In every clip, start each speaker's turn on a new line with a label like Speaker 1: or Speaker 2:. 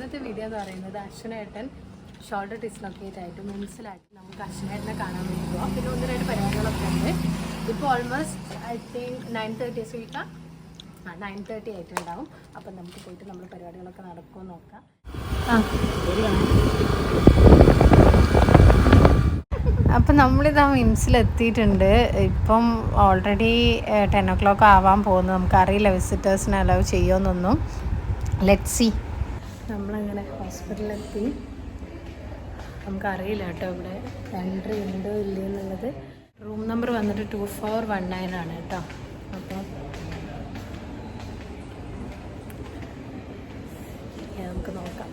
Speaker 1: ഇന്നത്തെ വീഡിയോ എന്ന് പറയുന്നത് അശ്വനേട്ടൻ ഷോൾഡർ ഡിസ്ലൊക്കേറ്റ് ആയിട്ട് മെൻസിലായിട്ട് നമുക്ക് അശ്വനേട്ടനെ കാണാൻ വേണ്ടി പോകാം. പിന്നെ 1-2 പരിപാടികളൊക്കെ ഉണ്ട്. ഇപ്പോൾ ഓൾമോസ്റ്റ് ഐ തിങ്ക് 9:30 9:30 ആയിട്ടുണ്ടാവും. അപ്പം നമുക്ക് പോയിട്ട് നമ്മുടെ പരിപാടികളൊക്കെ നടക്കുമോ നോക്കാം. അപ്പം നമ്മളിതാ മിംസിലെത്തിയിട്ടുണ്ട്. ഇപ്പം ഓൾറെഡി 10 o'clock ആവാൻ പോകുന്നു. നമുക്കറിയില്ല വിസിറ്റേഴ്സിനെ അലൗ ചെയ്യുമെന്നൊന്നും. Let see. നമ്മളങ്ങനെ ഹോസ്പിറ്റലിലെത്തി. നമുക്കറിയില്ല കേട്ടോ ഇവിടെ എൻട്രി ഉണ്ടോ ഇല്ലയോ എന്നുള്ളത്. റൂം നമ്പർ വന്നിട്ട് 2419 ആണ് കേട്ടോ. അപ്പോൾ നമുക്ക് നോക്കാം.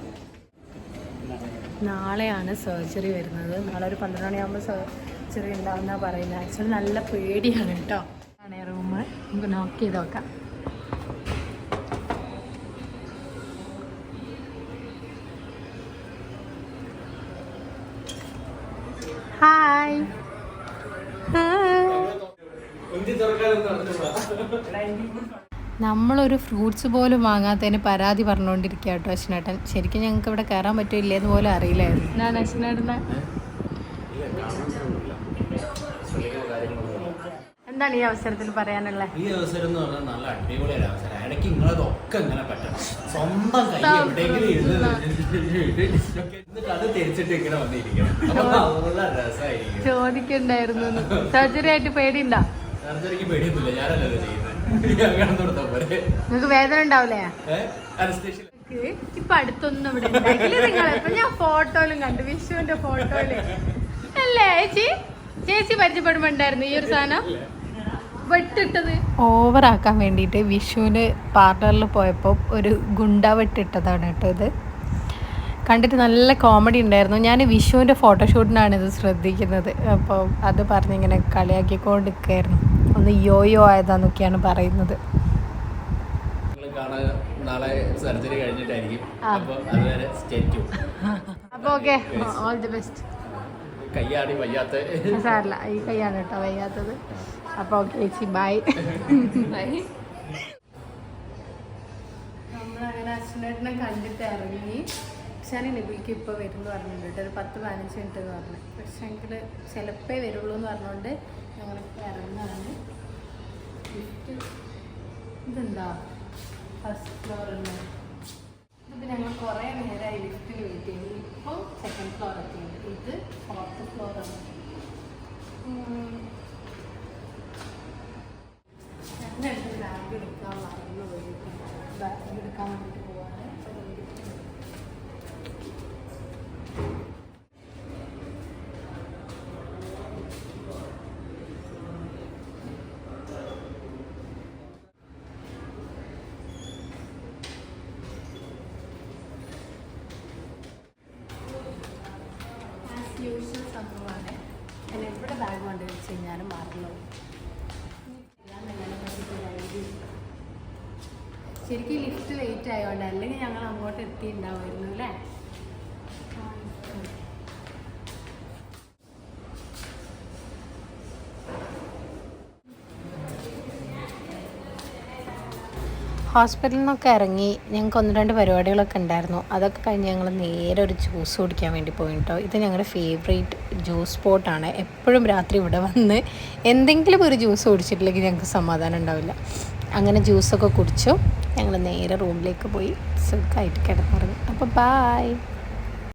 Speaker 1: നാളെയാണ് സർജറി വരുന്നത്. നാളെ ഒരു 12 മണിയാകുമ്പോൾ സർജറി ഉണ്ടാവുമെന്നാണ് പറയുന്നത്. ആക്ച്വലി നല്ല പേടിയാണ് കേട്ടോ. ആണ് റൂം. നമുക്ക് നോക്ക് ചെയ്ത് നോക്കാം. ഹായ്. നമ്മളൊരു ഫ്രൂട്ട്സ് പോലും വാങ്ങാത്തതിന് പരാതി പറഞ്ഞുകൊണ്ടിരിക്കുക കേട്ടോ അശ്വനേട്ടൻ. ശരിക്കും ഞങ്ങൾക്ക് ഇവിടെ കയറാൻ പറ്റില്ലെന്ന് പോലും അറിയില്ലായിരുന്നു. ഞാൻ അശ്വനേട്ടനെ എന്താണ് ഈ അവസരത്തിൽ പറയാനുള്ളത്?
Speaker 2: ഈ അവസരം എന്ന് പറഞ്ഞാൽ നല്ല അടിപൊളിയൊരു അവസരം. ഇടയ്ക്ക് നിങ്ങളതൊക്കെ ഇങ്ങനെ പറ്റണം. സ്വന്തം കൈ എവിടെയെങ്കിലും എന്നിട്ട് അത് തിരിച്ചിട്ട് ഇങ്ങനെ വന്നിരിക്കണം.
Speaker 1: ചോദിക്കണ്ടായിരുന്നു. സർജറി ആയിട്ട് പേടിയുണ്ടോ?
Speaker 2: സർജറിക്ക് പേടിയൊന്നുമില്ല. ഞാനല്ലല്ലോ ചെയ്യുന്നത്.
Speaker 1: നിങ്ങൾക്ക് വേദന ഉണ്ടാവില്ലേ? ഇപ്പൊ അടുത്തൊന്നും ഇവിടെ നിങ്ങളിപ്പോ ഞാൻ ഫോട്ടോയിലും കണ്ടു. വിഷുവിന്റെ ഫോട്ടോയില് അല്ലേ ചേച്ചി പരിചയപ്പെടുമ്പോണ്ടായിരുന്നു ഈ ഒരു സാധനം വെട്ടിട്ടത്. ഓവറാക്കാൻ വേണ്ടിയിട്ട് വിഷുവിന് പാർലറിൽ പോയപ്പോൾ ഒരു ഗുണ്ട വെട്ടിട്ടതാണ് കേട്ടോ ഇത്. കണ്ടിട്ട് നല്ല കോമഡി ഉണ്ടായിരുന്നു. ഞാൻ വിഷുവിൻ്റെ ഫോട്ടോഷൂട്ടിനാണ് ഇത് ശ്രദ്ധിക്കുന്നത്. അപ്പോൾ അത് പറഞ്ഞിങ്ങനെ കളിയാക്കിക്കൊണ്ടിരിക്കുകയായിരുന്നു. ഒന്ന് യോയോ ആയതാന്നൊക്കെയാണ് പറയുന്നത്.
Speaker 2: നാളെ സർജറി കഴിഞ്ഞിട്ടായിരിക്കും.
Speaker 1: അപ്പോൾ ഓക്കെ, ഓൾ ദി ബെസ്റ്റ്.
Speaker 2: കയ്യാടി വയ്യാത്ത
Speaker 1: സാറില്ല, ഈ കൈയാണ് കേട്ടോ വയ്യാത്തത്. അപ്പോൾ ഓക്കെ ചേച്ചി ബൈ. നമ്മളങ്ങനെ അശ്വനേട്ടനെ കണ്ടിട്ട് ഇറങ്ങി. പക്ഷേ നിബിക്ക് ഇപ്പോൾ വരുമെന്ന് പറഞ്ഞിട്ടുണ്ട്. ഒരു 10-15 മിനിറ്റ് എന്ന് പറഞ്ഞു. പക്ഷേ എങ്കിൽ ചിലപ്പേ വരുള്ളൂ എന്ന് പറഞ്ഞുകൊണ്ട് ഞങ്ങളിപ്പോൾ ഇറങ്ങുകയാണ്. ഇതെന്താ ഫസ്റ്റ് ഫ്ലോറിന്. ഇത് ഞങ്ങൾ കുറേ നേരമായി ലിഫ്റ്റിൽ വെയിറ്റ് ചെയ്തു. ഇപ്പോൾ 2nd ഫ്ലോർ എത്തിയുണ്ട്. ഇത് 4th ഫ്ലോറാണ്. ഞങ്ങളുടെ ബാഗ് എടുക്കാൻ മറന്നു പോയിരിക്കുന്നു. ബാഗ് എടുക്കാൻ വേണ്ടിയിട്ട് പോവാണ്. യൂഷ്വൽ സംഭവമാണ്. ഞാൻ എവിടെ ബാഗ് കൊണ്ട് വെച്ച് കഴിഞ്ഞാലും മറന്നു. ശരിക്കും ലിഫ്റ്റ് ലേറ്റ് ആയതുകൊണ്ട്, അല്ലെങ്കിൽ ഞങ്ങൾ അങ്ങോട്ട് എത്തിയിട്ടുണ്ടാവുമായിരുന്നു അല്ലേ? ഹോസ്പിറ്റലിൽ നിന്നൊക്കെ ഇറങ്ങി ഞങ്ങൾക്ക് 1-2 പരിപാടികളൊക്കെ ഉണ്ടായിരുന്നു. അതൊക്കെ കഴിഞ്ഞ് ഞങ്ങൾ നേരെ ഒരു ജ്യൂസ് കുടിക്കാൻ വേണ്ടി പോയി കേട്ടോ. ഇത് ഞങ്ങളുടെ ഫേവറേറ്റ് ജ്യൂസ് സ്പോട്ടാണ്. എപ്പോഴും രാത്രി ഇവിടെ വന്ന് എന്തെങ്കിലും ഒരു ജ്യൂസ് കുടിച്ചിട്ടില്ലെങ്കിൽ ഞങ്ങൾക്ക് സമാധാനം ഉണ്ടാവില്ല. അങ്ങനെ ജ്യൂസൊക്കെ കുടിച്ചു. ഞങ്ങൾ നേരെ റൂമിലേക്ക് പോയി സുഖമായിട്ട് കിടന്നുറങ്ങി. അപ്പോൾ ബായ്.